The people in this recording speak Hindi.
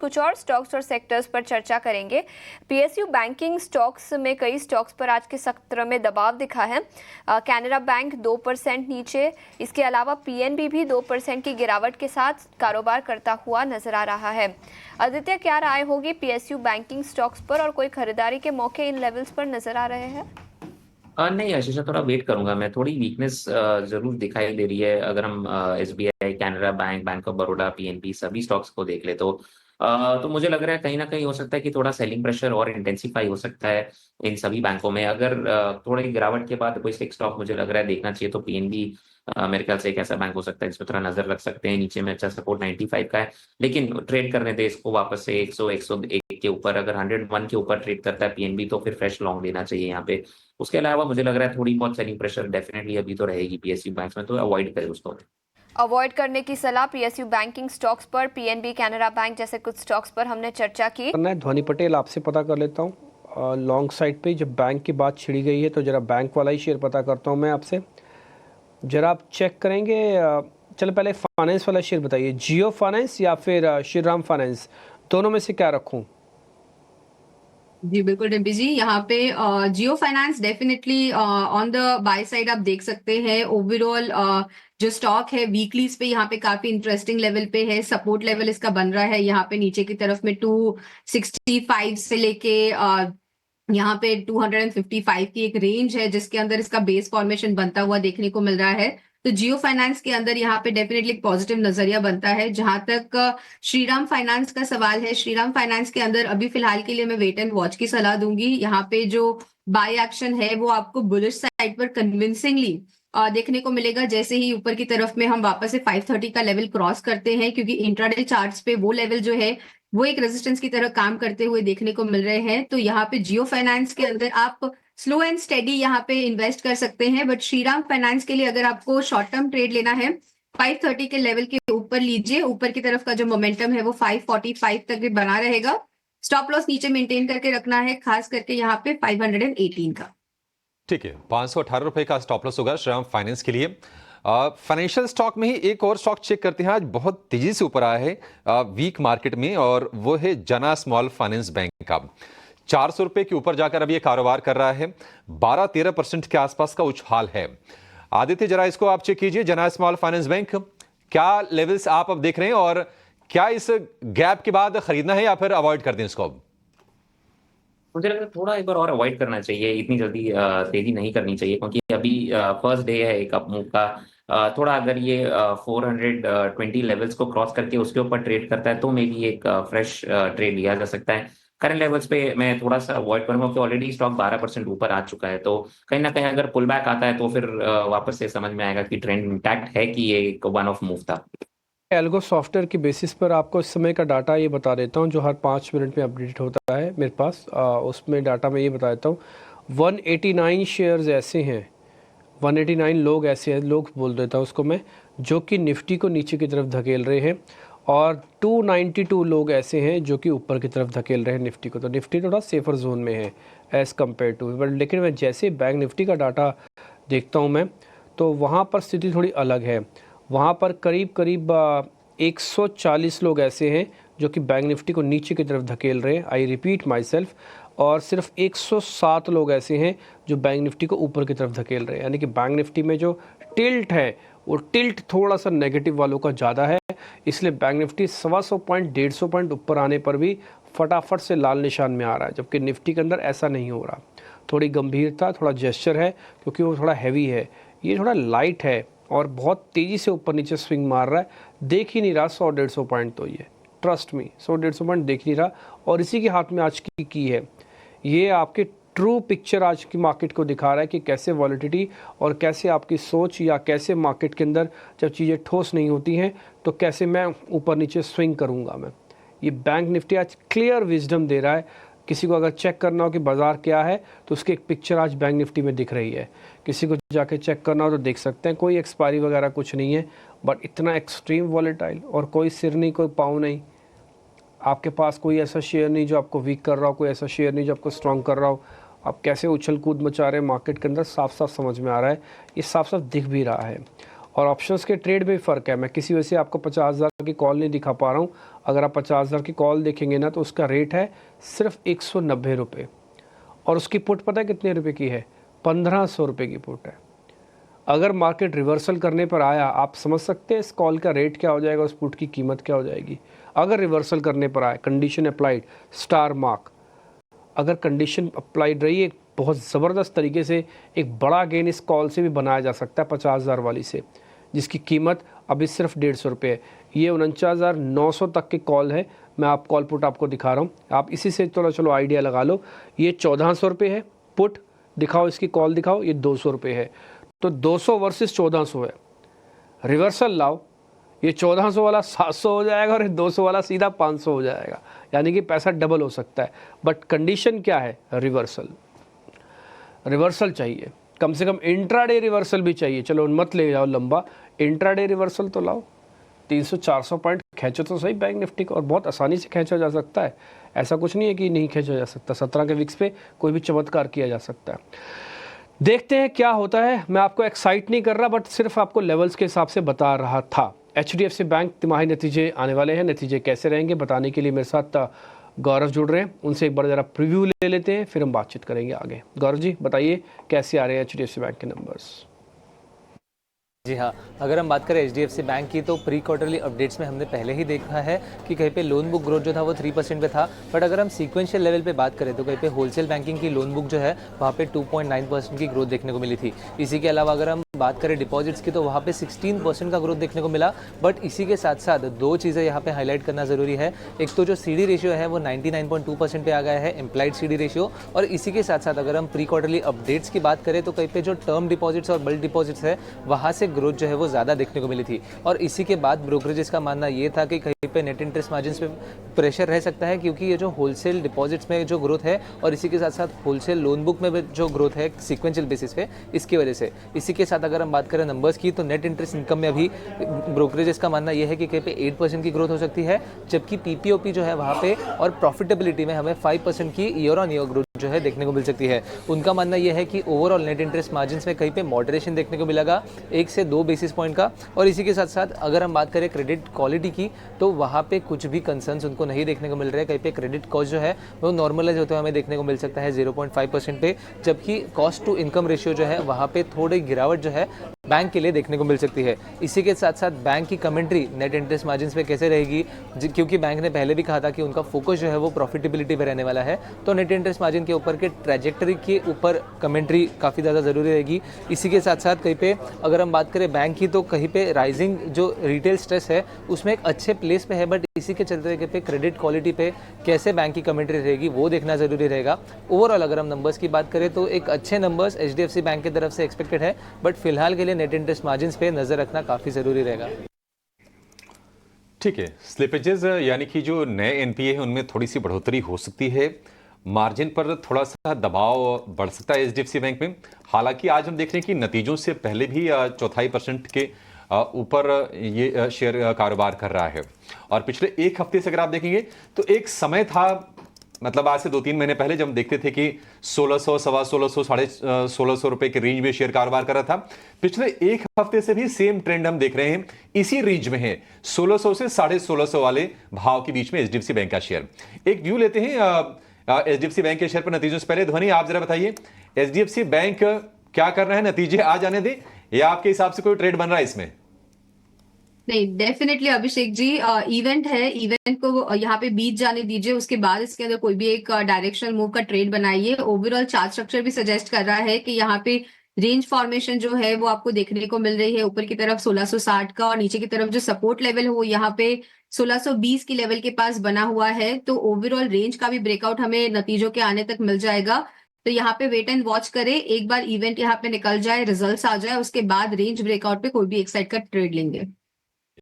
कुछ और स्टॉक्स और सेक्टर्स पर चर्चा करेंगे। पीएसयू बैंकिंग स्टॉक्स में कई स्टॉक्स पर आज के सत्र में दबाव दिखा है। कैनरा बैंक 2% नीचे, इसके अलावा पीएनबी भी 2% की गिरावट के साथ कारोबार करता हुआ नजर आ रहा है। आदित्य, क्या राय होगी पीएसयू बैंकिंग स्टॉक्स पर और कोई खरीदारी के मौके इन लेवल्स पर नजर आ रहे हैं? नहीं आशीषा, थोड़ा वेट करूंगा मैं। थोड़ी वीकनेस जरूर दिखाई दे रही है। अगर हम SBI, Canara bank, bank of Baroda, PNB सभी स्टॉक्स को देख ले तो मुझे लग रहा है कहीं ना कहीं हो सकता है कि थोड़ा सेलिंग प्रेशर और इंटेंसिफाई हो सकता है इन सभी बैंकों में। अगर थोड़ी गिरावट के बाद कोई एक स्टॉक मुझे लग रहा है देखना चाहिए तो पीएनबी मेरे ख्याल से एक ऐसा बैंक हो सकता है जिसमें थोड़ा नजर रख सकते हैं। नीचे में अच्छा सपोर्ट 95 का है, लेकिन ट्रेड करने दे इसको वापस से 100 101 के ऊपर। अगर 101 के ऊपर ट्रेड करता है पीएनबी तो फिर फ्रेश लॉन्ग लेना चाहिए यहाँ पे। उसके अलावा मुझे लग रहा है थोड़ी बहुत सेलिंग प्रेशर डेफिनेटली अभी तो रहेगी पीएसयू बैंक में, तो अवॉइड करें उसको। अवॉइड करने की सलाह पीएसयू बैंकिंग स्टॉक्स पर, पीएनबी, कैनरा बैंक जैसे कुछ स्टॉक्स पर हमने चर्चा की। मैं ध्वनि पटेल आपसे पता कर लेता हूँ लॉन्ग साइड पे जब बैंक की बात छिड़ी गई है तो जरा बैंक वाला ही शेयर पता करता हूँ मैं आपसे। जरा आप चेक करेंगे। चलो पहले फाइनेंस वाला शेयर बताइए, जियो फाइनेंस या फिर श्रीराम फाइनेंस, दोनों में से क्या रखूँ? जी बिल्कुल डिम्पी जी, यहाँ पे Jio finance definitely on the buy side आप देख सकते हैं। ओवरऑल जो स्टॉक है वीकलीज पे यहाँ पे काफी इंटरेस्टिंग लेवल पे है। सपोर्ट लेवल इसका बन रहा है यहाँ पे नीचे की तरफ में 265 से लेके यहाँ पे 255 की एक रेंज है जिसके अंदर इसका बेस फॉर्मेशन बनता हुआ देखने को मिल रहा है। तो जियो फाइनेंस के अंदर यहाँ पे डेफिनेटली एक पॉजिटिव नजरिया बनता है। जहां तक श्रीराम फाइनेंस का सवाल है, श्रीराम फाइनेंस के अंदर अभी फिलहाल के लिए मैं वेट एंड वॉच की सलाह दूंगी। यहाँ पे जो बाय एक्शन है वो आपको बुलिश साइड पर कन्विंसिंगली देखने को मिलेगा जैसे ही ऊपर की तरफ में हम वापस से 530 का लेवल क्रॉस करते हैं, क्योंकि इंट्राडे चार्ट्स पे वो लेवल जो है वो एक रेजिस्टेंस की तरह काम करते हुए देखने को मिल रहे हैं। तो यहाँ पे जियो फाइनेंस के अंदर आप स्लो एंड स्टेडी यहाँ पे इन्वेस्ट कर सकते हैं। बट श्रीराम फाइनेंस के लिए अगर आपको शॉर्ट टर्म ट्रेड लेना है 530 के लेवल के ऊपर लीजिए। ऊपर की तरफ का जो मोमेंटम है वो 545 तक भी बना रहेगा। स्टॉप लॉस नीचे मेंटेन करके रखना है, खास करके यहाँ पे 518 का। ठीक है, 518 का स्टॉप लॉस होगा श्रीराम फाइनेंस के लिए। फाइनेंशियल स्टॉक में ही एक और स्टॉक चेक करते हैं, आज बहुत तेजी से ऊपर आया है वीक मार्केट में, और वो है जना स्मॉल फाइनेंस बैंक का। 400 रुपए के ऊपर जाकर अब ये कारोबार कर रहा है। 12-13% के आसपास का उछाल है। आदित्य, जरा इसको आप चेक कीजिए, जना स्मॉल फाइनेंस बैंक क्या लेवल्स आप अब देख रहे हैं, और क्या इस गैप के बाद खरीदना है या फिर अवॉइड कर दें इसको? अब मुझे लगता है थोड़ा एक बार और अवॉइड करना चाहिए, इतनी जल्दी तेजी नहीं करनी चाहिए, क्योंकि अभी फर्स्ट डे है एक अपमूव का। थोड़ा अगर ये 420 लेवल्स को क्रॉस करके उसके ऊपर ट्रेड करता है तो मे बी एक फ्रेश ट्रेड लिया जा सकता है। करंट लेवल्स पे मैं थोड़ा सा अवॉइड करूंगा, क्योंकि ऑलरेडी स्टॉक 12% ऊपर आ चुका है। तो कहीं ना कहीं अगर पुल बैक आता है तो फिर वापस से समझ में आएगा कि ट्रेंड इंटैक्ट है कि ये एक वन ऑफ मूव था। एल्गो सॉफ्टवेयर की बेसिस पर आपको इस समय का डाटा ये बता देता हूँ जो हर 5 मिनट में अपडेट होता है मेरे पास। उसमें डाटा मैं ये बता देता हूँ, 189 शेयर्स ऐसे हैं, 189 लोग ऐसे हैं, लोग बोल देता हूँ उसको मैं, जो कि निफ्टी को नीचे की तरफ धकेल रहे हैं, और 292 लोग ऐसे हैं जो कि ऊपर की तरफ धकेल रहे हैं निफ्टी को। तो निफ्टी थोड़ा सेफर जोन में है एज़ कम्पेयर टू, बट लेकिन मैं जैसे बैंक निफ्टी का डाटा देखता हूँ मैं, तो वहाँ पर स्थिति थोड़ी अलग है। वहाँ पर करीब करीब 140 लोग ऐसे हैं जो कि बैंक निफ्टी को नीचे की तरफ धकेल रहे हैं, आई रिपीट माई सेल्फ, और सिर्फ 107 लोग ऐसे हैं जो बैंक निफ्टी को ऊपर की तरफ धकेल रहे हैं। यानी कि बैंक निफ्टी में जो टिल्ट है वो टिल्ट थोड़ा सा नेगेटिव वालों का ज़्यादा है, इसलिए बैंक निफ्टी 125 पॉइंट 150 पॉइंट ऊपर आने पर भी फटाफट से लाल निशान में आ रहा है, जबकि निफ्टी के अंदर ऐसा नहीं हो रहा। थोड़ी गंभीरता, थोड़ा जेस्चर है, क्योंकि वो थोड़ा हैवी है, ये थोड़ा लाइट है और बहुत तेज़ी से ऊपर नीचे स्विंग मार रहा है। देख ही नहीं रहा 100-150 पॉइंट, तो ये ट्रस्ट मी 100-150 पॉइंट देख नहीं रहा, और इसी के हाथ में आज की है। ये आपके ट्रू पिक्चर आज की मार्केट को दिखा रहा है कि कैसे वॉलेटिलिटी और कैसे आपकी सोच, या कैसे मार्केट के अंदर जब चीज़ें ठोस नहीं होती हैं तो कैसे मैं ऊपर नीचे स्विंग करूँगा मैं। ये बैंक निफ्टी आज क्लियर विजडम दे रहा है। किसी को अगर चेक करना हो कि बाज़ार क्या है तो उसकी एक पिक्चर आज बैंक निफ्टी में दिख रही है। किसी को जाके चेक करना हो तो देख सकते हैं, कोई एक्सपायरी वगैरह कुछ नहीं है, बट इतना एक्सट्रीम वॉलेटाइल, और कोई सिर नहीं, कोई पाँव नहीं। आपके पास कोई ऐसा शेयर नहीं जो आपको वीक कर रहा हो, कोई ऐसा शेयर नहीं जो आपको स्ट्रॉन्ग कर रहा हो। आप कैसे उछल कूद मचा रहे हैं मार्केट के अंदर, साफ साफ समझ में आ रहा है, ये साफ साफ दिख भी रहा है। और ऑप्शंस के ट्रेड में फ़र्क है। मैं किसी वजह से आपको 50,000 की कॉल नहीं दिखा पा रहा हूँ। अगर आप 50,000 की कॉल देखेंगे ना तो उसका रेट है सिर्फ 190 रुपये, और उसकी पुट पता है कितने रुपए की है? 1500 रुपये की पुट है। अगर मार्केट रिवर्सल करने पर आया, आप समझ सकते हैं इस कॉल का रेट क्या हो जाएगा, उस पुट की कीमत क्या हो जाएगी। अगर रिवर्सल करने पर आए, कंडीशन अप्लाइड, स्टार मार्क, अगर कंडीशन अप्लाइड रही, एक बहुत ज़बरदस्त तरीके से एक बड़ा गेन इस कॉल से भी बनाया जा सकता है 50,000 वाली से, जिसकी कीमत अभी सिर्फ 150 रुपये है। ये 49,900 तक की कॉल है। मैं आप कॉल पुट आपको दिखा रहा हूँ, आप इसी से चलो आइडिया लगा लो। ये 1400 रुपये है पुट, दिखाओ इसकी कॉल दिखाओ, ये 200 रुपये है। तो 200 वर्सेस 1400 है। रिवर्सल लाओ, ये 1400 वाला 700 हो जाएगा और ये 200 वाला सीधा 500 हो जाएगा, यानी कि पैसा डबल हो सकता है। बट कंडीशन क्या है? रिवर्सल चाहिए, कम से कम इंट्राडे रिवर्सल भी चाहिए। चलो मत ले जाओ लंबा, इंट्राडे रिवर्सल तो लाओ। 300-400 पॉइंट खींचो तो सही बैंक निफ्टी को, और बहुत आसानी से खींचा जा सकता है। ऐसा कुछ नहीं है कि नहीं खींचा जा सकता। 17 के विक्स पे कोई भी चमत्कार किया जा सकता है। देखते हैं क्या होता है। मैं आपको एक्साइट नहीं कर रहा, बट सिर्फ आपको लेवल्स के हिसाब से बता रहा था। HDFC बैंक तिमाही नतीजे आने वाले हैं, नतीजे कैसे रहेंगे बताने के लिए मेरे साथ गौरव जुड़ रहे हैं। उनसे एक बार ज़रा प्रीव्यू ले लेते हैं, फिर हम बातचीत करेंगे आगे। गौरव जी बताइए कैसे आ रहे हैं HDFC बैंक के नंबर्स? जी हाँ, अगर हम बात करें HDFC बैंक की तो प्री क्वार्टरली अपडेट्स में हमने पहले ही देखा है कि कहीं पे लोन बुक ग्रोथ जो था वो 3% पे था। बट अगर हम सीक्वेंशियल लेवल पे बात करें तो कहीं पे होलसेल बैंकिंग की लोन बुक जो है वहाँ पे 2.9% की ग्रोथ देखने को मिली थी। इसी के अलावा अगर हम बात करें डिपॉजिट्स की तो वहाँ पे 16% का ग्रोथ देखने को मिला। बट इसी के साथ साथ दो चीज़ें यहाँ पे हाईलाइट करना ज़रूरी है। एक तो जो CD रेशियो है वो 99.2% पे आ गया है, इम्प्लाइड CD रेशियो। और इसी के साथ साथ अगर हम प्री क्वार्टरली अपडेट्स की बात करें तो कहीं पे जो टर्म डिपॉजिट्स और बल्क डिपॉजिट्स है वहाँ से ग्रोथ जो है वो ज़्यादा देखने को मिली थी। और इसी के बाद ब्रोकरेजेस का मानना ये था कि कहीं पे नेट इंटरेस्ट मार्जिन्स पे प्रेशर रह सकता है, क्योंकि ये जो होलसेल डिपॉजिट्स में जो ग्रोथ है और इसी के साथ साथ होलसेल लोन बुक में जो ग्रोथ है सीक्वेंशियल बेसिस पे, इसकी वजह से। इसी के साथ अगर हम बात करें नंबर्स की तो नेट इंटरेस्ट इनकम में अभी ब्रोकरेजेस का मानना यह है कि कहीं पे 8% की ग्रोथ हो सकती है, जबकि PPOP जो है वहाँ पे और प्रॉफिटेबिलिटी में हमें 5% की ईयर ऑन ईयर ग्रोथ जो है देखने को मिल सकती है। उनका मानना यह है कि ओवरऑल नेट इंटरेस्ट मार्जिन्स में कहीं पे मॉडरेशन देखने को मिलेगा 1 से 2 बेसिस पॉइंट का। और इसी के साथ साथ अगर हम बात करें क्रेडिट क्वालिटी की तो वहाँ पे कुछ भी कंसर्न्स उनको नहीं देखने को मिल रहे हैं। कहीं पे क्रेडिट कॉस्ट जो है वो नॉर्मलाइज होते हुए हमें देखने को मिल सकता है 0.5% पे, जबकि कॉस्ट टू इनकम रेशियो जो है वहाँ पे थोड़ी गिरावट जो है बैंक के लिए देखने को मिल सकती है। इसी के साथ साथ बैंक की कमेंट्री नेट इंटरेस्ट मार्जिन्स पे कैसे रहेगी, क्योंकि बैंक ने पहले भी कहा था कि उनका फोकस जो है वो प्रॉफिटेबिलिटी पे रहने वाला है, तो नेट इंटरेस्ट मार्जिन के ऊपर के ट्रैजेक्टरी के ऊपर कमेंट्री काफ़ी ज़्यादा ज़रूरी रहेगी। इसी के साथ साथ कहीं पे अगर हम बात करें बैंक की तो कहीं पे राइजिंग जो रिटेल स्ट्रेस है उसमें एक अच्छे प्लेस पे है, बट इसी के चलते कहीं पे क्रेडिट क्वालिटी पे कैसे बैंक की कमेंट्री रहेगी वो देखना ज़रूरी रहेगा। ओवरऑल अगर हम नंबर्स की बात करें तो एक अच्छे नंबर्स HDFC बैंक की तरफ से एक्सपेक्टेड है, बट फिलहाल के लिए नेट इंटरेस्ट मार्जिन्स पे नजर रखना काफी जरूरी रहेगा। ठीक है, स्लिपेजेस यानी कि जो नए NPA है उनमें थोड़ी सी बढ़ोतरी हो सकती है, मार्जिन पर थोड़ा सा दबाव बढ़ सकता है HDFC बैंक में। हालांकि आज हम देख रहे हैं कि नतीजों से पहले भी 0.25% के ऊपर ये शेयर कारोबार कर रहा है। और पिछले एक हफ्ते से अगर आप देखेंगे तो एक समय था, मतलब आज से 2-3 महीने पहले जब हम देखते थे कि 1600, 1650, 1650 रुपए के रेंज में शेयर कारोबार कर रहा था। पिछले एक हफ्ते से भी सेम ट्रेंड हम देख रहे हैं, इसी रेंज में है 1600 से 1650 वाले भाव के बीच में HDFC बैंक का शेयर। एक व्यू लेते हैं HDFC बैंक के शेयर पर नतीजों से पहले। ध्वनि आप जरा बताइए HDFC बैंक क्या कर रहा है, नतीजे आ जाने दें या आपके हिसाब से कोई ट्रेड बन रहा है इसमें? नहीं, डेफिनेटली अभिषेक जी, इवेंट है, इवेंट को यहाँ पे बीत जाने दीजिए, उसके बाद इसके अंदर कोई भी एक डायरेक्शनल मूव का ट्रेड बनाइए। ओवरऑल चार्ट स्ट्रक्चर भी सजेस्ट कर रहा है कि यहाँ पे रेंज फॉर्मेशन जो है वो आपको देखने को मिल रही है, ऊपर की तरफ 1660 का और नीचे की तरफ जो सपोर्ट लेवल है वो यहाँ पे 1620 की लेवल के पास बना हुआ है। तो ओवरऑल रेंज का भी ब्रेकआउट हमें नतीजों के आने तक मिल जाएगा। तो यहाँ पे वेट एंड वॉच करें, एक बार इवेंट यहाँ पे निकल जाए, रिजल्ट्स आ जाए, उसके बाद रेंज ब्रेकआउट पे कोई भी एक साइड का ट्रेड लेंगे।